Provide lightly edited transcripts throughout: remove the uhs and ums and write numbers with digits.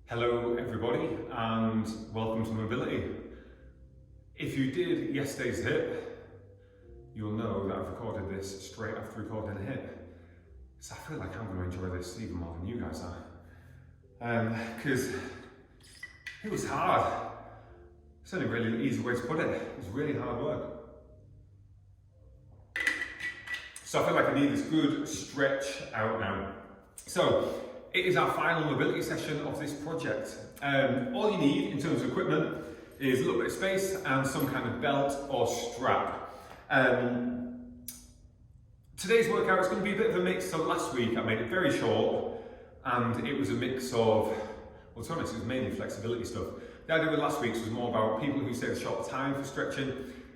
Hello everybody and welcome to Mobility. If you did yesterday's hip, you'll know that I've recorded this straight after recording a hip. So I feel like I'm going to enjoy this even more than you guys are. Because it was hard. It's only a really easy way to put it. It was really hard work. So I feel like I need this good stretch out now. So it is our final mobility session of this project. All you need in terms of equipment is a little bit of space and some kind of belt or strap. Today's workout is going to be a bit of a mix. So last week I made it very short and it was a mix of, well, to be honest, it was mainly flexibility stuff. The idea with last week's was more about people who say a short time for stretching.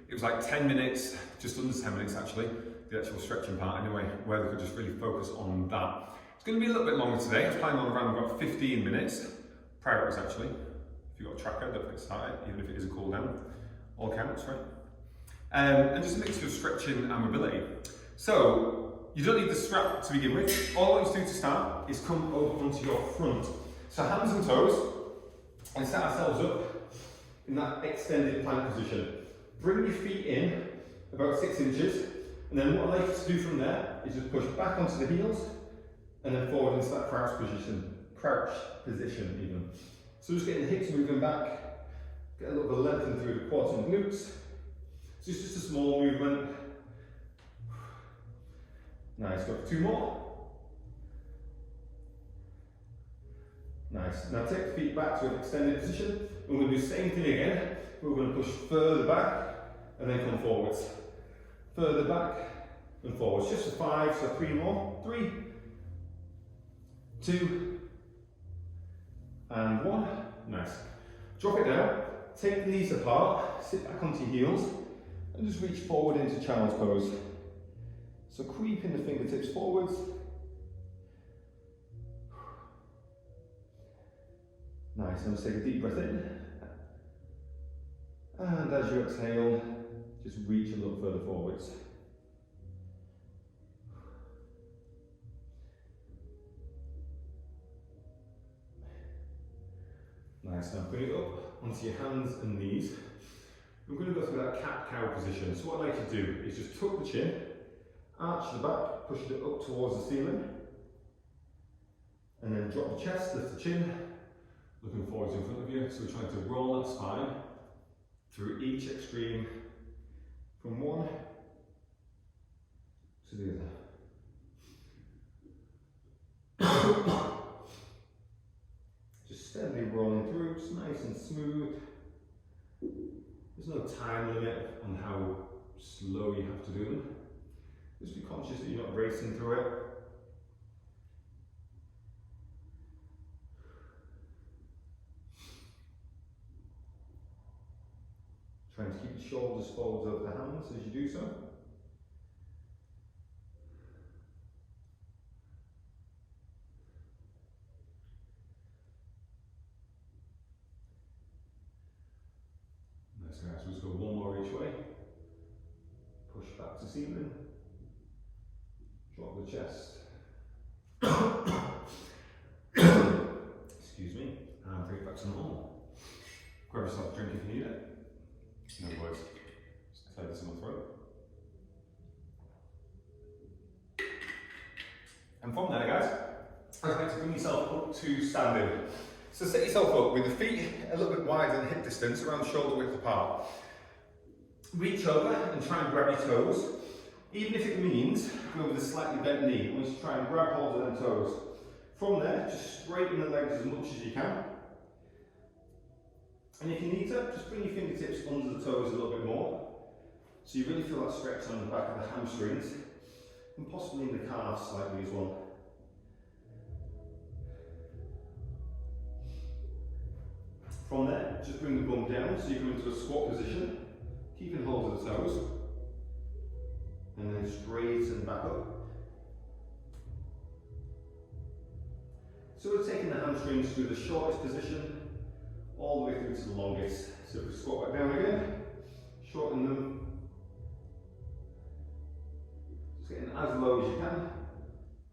It was like 10 minutes, just under 10 minutes actually, the actual stretching part anyway, where they could just really focus on that. It's going to be a little bit longer today. I was planning on around about 15 minutes. Priorities actually. If you've got a tracker, don't get started, even if it is a cool down. All counts, right? And just a mixture of stretching and mobility. So, you don't need the strap to begin with. All I want you to do to start is come over onto your front. So hands and toes, and set ourselves up in that extended plank position. Bring your feet in about 6 inches, and then what I like you to do from there is just push back onto the heels, and then forward into that crouch position even. So just getting the hips moving back, get a little bit of lengthen through the quads and glutes. So it's just a small movement. Nice, go for 2 more. Nice, now take the feet back to an extended position. We're going to do the same thing again. We're going to push further back and then come forwards. Further back and forwards, just for 5, so 3 more. 3, 2, and 1. Nice. Drop it down, take the knees apart, sit back onto your heels, and just reach forward into child's pose. So creeping the fingertips forwards. Nice, and let's take a deep breath in. And as you exhale, just reach a little further forwards. Nice, now bring it up onto your hands and knees. We're going to go through that cat-cow position. So what I'd like you to do is just tuck the chin, arch the back, push it up towards the ceiling, and then drop the chest, lift the chin, looking forwards in front of you. So we're trying to roll that spine through each extreme from one to the other. Just steadily rolling through, it's nice and smooth. There's no time limit on how slow you have to do them. Just be conscious that you're not racing through it. Trying to keep the shoulders forwards over the hands as you do so. Nice guys, so let's go 1 more each way. Push back to ceiling. Drop the chest. Excuse me, and bring it back to normal. Grab yourself a drink if you need it. No worries, just take this in my throat. And from there guys, I'd like to bring yourself up to standing. So set yourself up with the feet a little bit wider than hip distance, around shoulder width apart. Reach over and try and grab your toes. Even if it means go with a slightly bent knee, I want you to try and grab hold of them toes. From there, just straighten the legs as much as you can. And if you need to, just bring your fingertips under the toes a little bit more. So you really feel that stretch on the back of the hamstrings and possibly in the calves slightly as well. From there, just bring the bum down so you come into a squat position, keeping hold of the toes, and then straighten back up. So we're taking the hamstrings through the shortest position, all the way through to the longest. So if we squat back down again, shorten them, just getting as low as you can,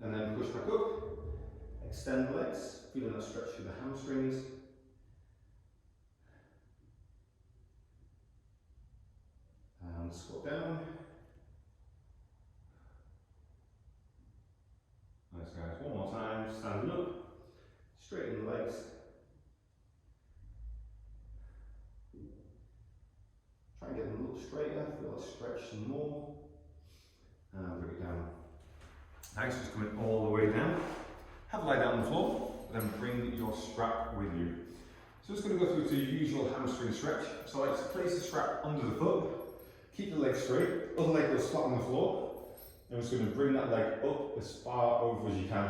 and then push back up, extend the legs, feeling that stretch through the hamstrings. And squat down. Nice guys, one more time, standing up, straighten the legs. Try and get them a little straighter, feel that stretch some more. And bring it down. Nice, just coming all the way down. Have a lie down on the floor, then bring your strap with you. So just going to go through to your usual hamstring stretch. So I like to place the strap under the foot, keep the leg straight, other leg goes flat on the floor. I'm just going to bring that leg up as far over as you can.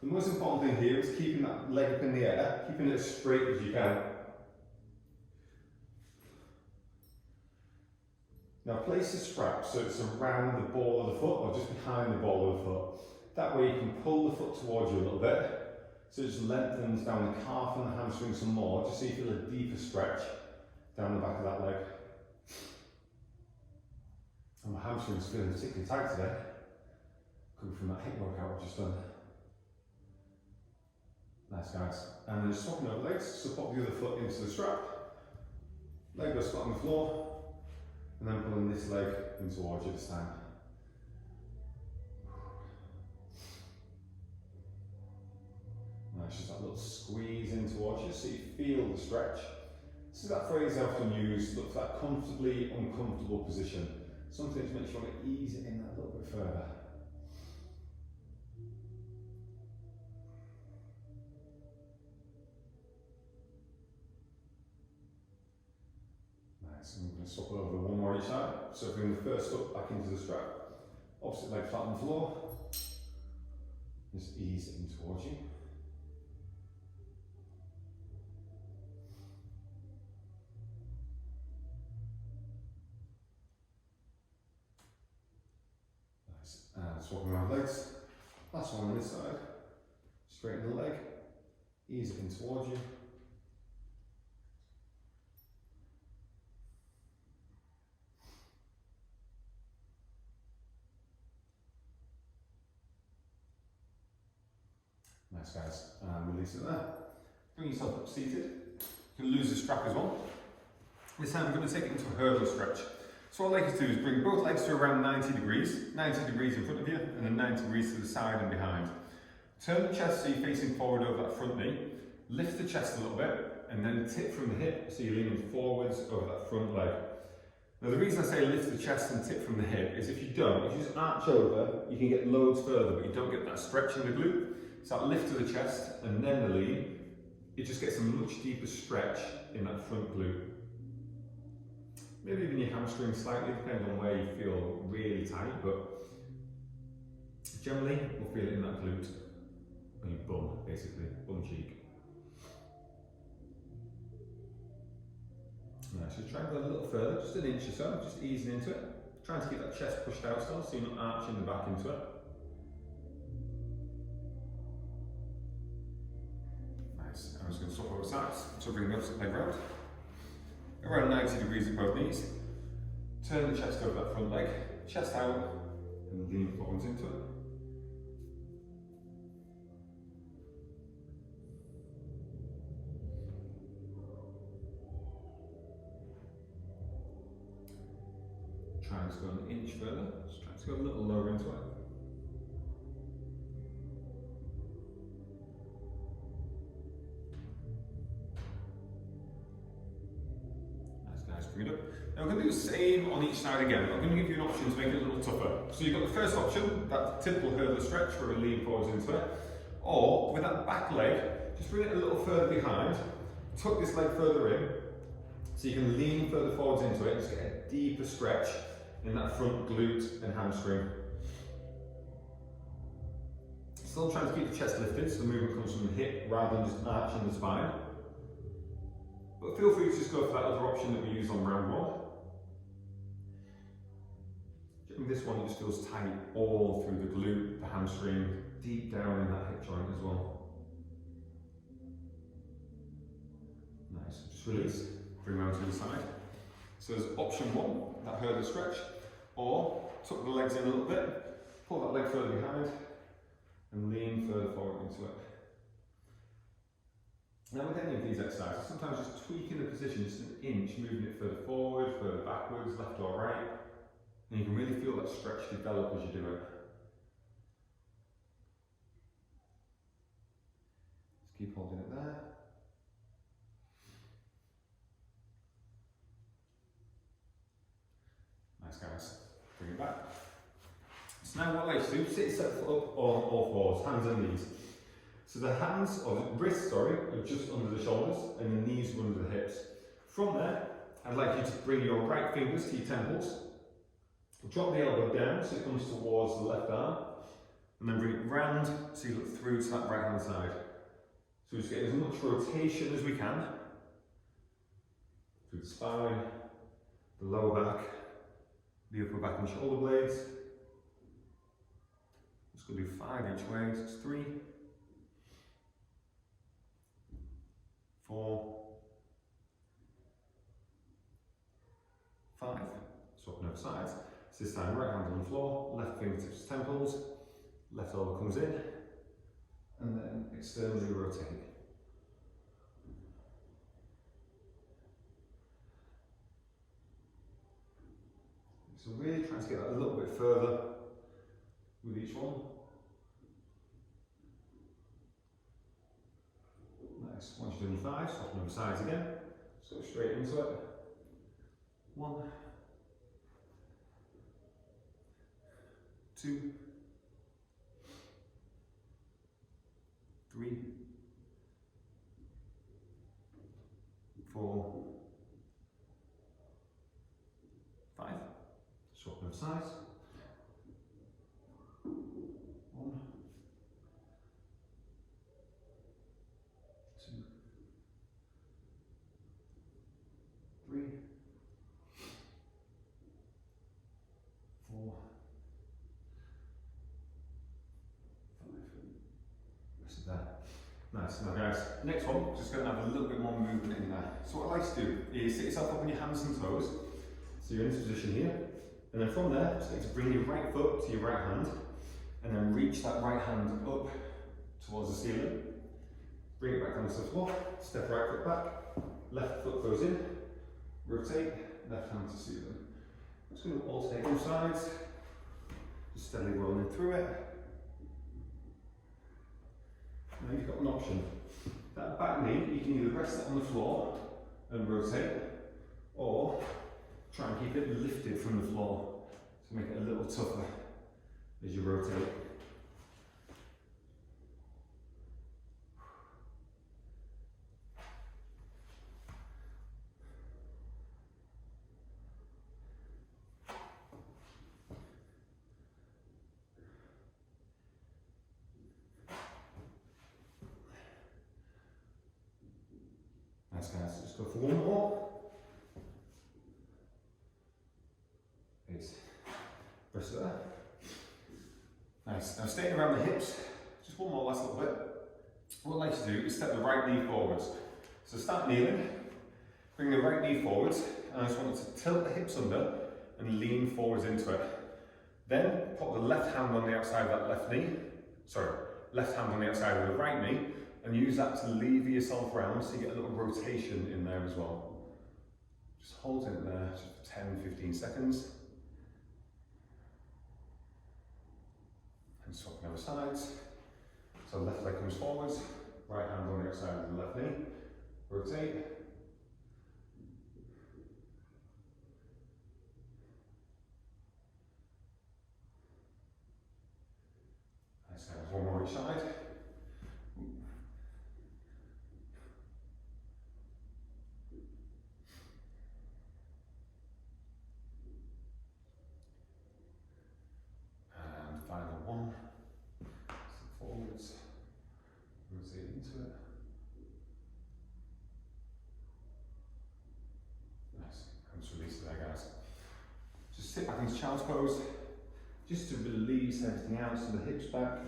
The most important thing here is keeping that leg up in the air, keeping it as straight as you can. Now place the strap so it's around the ball of the foot or just behind the ball of the foot. That way you can pull the foot towards you a little bit, so it just lengthens down the calf and the hamstring some more, just so you feel a deeper stretch down the back of that leg. And my hamstring's feeling particularly tight today, coming from that hip workout I've just done. Nice guys. And then just swapping over legs, so pop the other foot into the strap, leg goes flat on the floor, and then pulling this leg in towards you this time. Nice, just that little squeeze in towards you so you feel the stretch. This is that phrase I often use, look for that comfortably uncomfortable position. Something to make sure you want to ease it in that a little bit further. Nice, and we're going to swap over one more each side. So bring the first foot back into the strap, opposite leg flat on the floor. Just ease it in towards you. And swapping around legs. Last one on this side. Straighten the leg. Ease it in towards you. Nice guys. And release it there. Bring yourself up seated. You can lose the strap as well. This time we're going to take it into a hurdle stretch. So what I'd like you to do is bring both legs to around 90 degrees in front of you, and then 90 degrees to the side and behind. Turn the chest so you're facing forward over that front knee, lift the chest a little bit, and then tip from the hip so you're leaning forwards over that front leg. Now the reason I say lift the chest and tip from the hip is if you don't, if you just arch over, you can get loads further, but you don't get that stretch in the glute. So that lift to the chest and then the lean, it just gets a much deeper stretch in that front glute. Maybe even your hamstring slightly, depending on where you feel really tight, but generally we'll feel it in that glute, and your bum, basically, bum cheek. Nice, so try and go a little further, just an inch or so, just easing into it. Trying to keep that chest pushed out still, so you're not arching the back into it. Nice, I'm just going to swap over sides, so bring the opposite leg round. Around 90 degrees at both knees. Turn the chest over that front leg, chest out, and lean forwards into it. Try and go an inch further, just try to go a little lower into it. Bring it up. Now we're going to do the same on each side again. I'm going to give you an option to make it a little tougher. So you've got the first option, that typical hurdle stretch where we lean forwards into it. Or with that back leg, just bring it a little further behind, tuck this leg further in, so you can lean further forwards into it and just get a deeper stretch in that front glute and hamstring. Still trying to keep the chest lifted, so the movement comes from the hip rather than just arching the spine. But feel free to just go for that other option that we used on round one. This one, it just feels tight all through the glute, the hamstring, deep down in that hip joint as well. Nice, just release, bring round to the side. So there's option one, that hurdle stretch, or tuck the legs in a little bit, pull that leg further behind, and lean further forward into it. Now with any of these exercises, sometimes just tweaking the position just an inch, moving it further forward, further backwards, left or right, and you can really feel that stretch develop as you do it. Just keep holding it there. Nice guys, bring it back. So now what I like to do, sit set foot up on all fours, hands and knees. So the hands, or the wrists, sorry, are just under the shoulders and the knees are under the hips. From there, I'd like you to bring your right fingers to your temples. Drop the elbow down so it comes towards the left arm. And then bring it round so you look through to that right hand side. So just get as much rotation as we can. Through the spine, the lower back, the upper back and shoulder blades. Just going to do 5 each way. So it's 3, 4, 5. Swapping over sides. So this time, right hand on the floor, left fingertips to temples, left elbow comes in, and then externally rotate. So really try to get that a little bit further with each one. Nice. Once you've done your 5, soften over sides again. Just go straight into it. 1, 2, 3, 4, 5. Swap over sides. 1, 2, 3, 4, 5. Rest of that. Nice. Now guys, next one, just going to have a little bit more movement in there. So what I like to do is sit yourself up on your hands and toes. So you're in this position here. And then from there, just like to bring your right foot to your right hand. And then reach that right hand up towards the ceiling. Bring it back down to the floor. Step right foot back. Left foot goes in. Rotate. Left hand to ceiling. I'm just going to alternate both sides. Just steadily rolling through it. Now you've got an option. That back knee, you can either rest it on the floor and rotate, or try and keep it lifted from the floor to make it a little tougher as you rotate. Nice guys, just go for one more. Please. Rest of that. Nice. Now staying around the hips, just one more last little bit. What I like to do is step the right knee forwards. So start kneeling, bring the right knee forwards, and I just want to tilt the hips under and lean forwards into it. Then put the left hand on the outside of that left knee, left hand on the outside of the right knee, and use that to lever yourself around so you get a little rotation in there as well. Just hold it there for 10-15 seconds. And swapping over sides. So left leg comes forwards, right hand on the outside of the left knee. Rotate. Nice guys, one more each side. Final one, step forwards, rotate into it. Nice, and just release it there guys. Just sit back into child's pose, just to release everything out, so the hips back,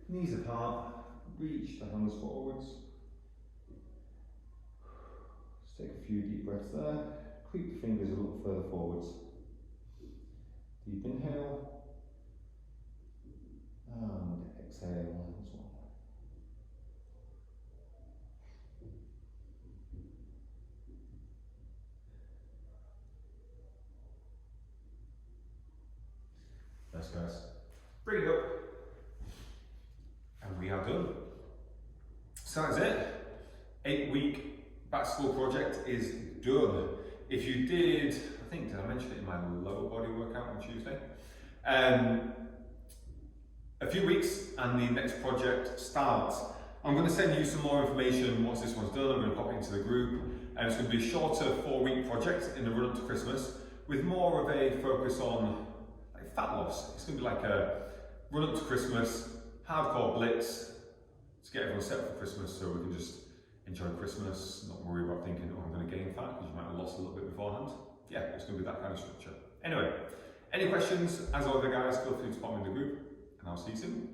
knees apart, reach the hands forwards. Just take a few deep breaths there, creep the fingers a little further forwards. Deep inhale. And exhale as well. Thanks guys. Bring it up. And we are done. So that's it. 8-week back to school project is done. If you did, did I mention it in my lower body workout on Tuesday? A few weeks and the next project starts. I'm going to send you some more information once this one's done. I'm going to pop it into the group, and it's going to be a shorter 4-week project in the run up to Christmas with more of a focus on like fat loss. It's going to be like a run up to Christmas, hardcore blitz to get everyone set up for Christmas so we can just enjoy Christmas, not worry about thinking, oh, I'm going to gain fat because you might have lost a little bit beforehand. Yeah, it's going to be that kind of structure. Anyway, any questions, as always guys, feel free to pop them in the group, and I'll see you soon.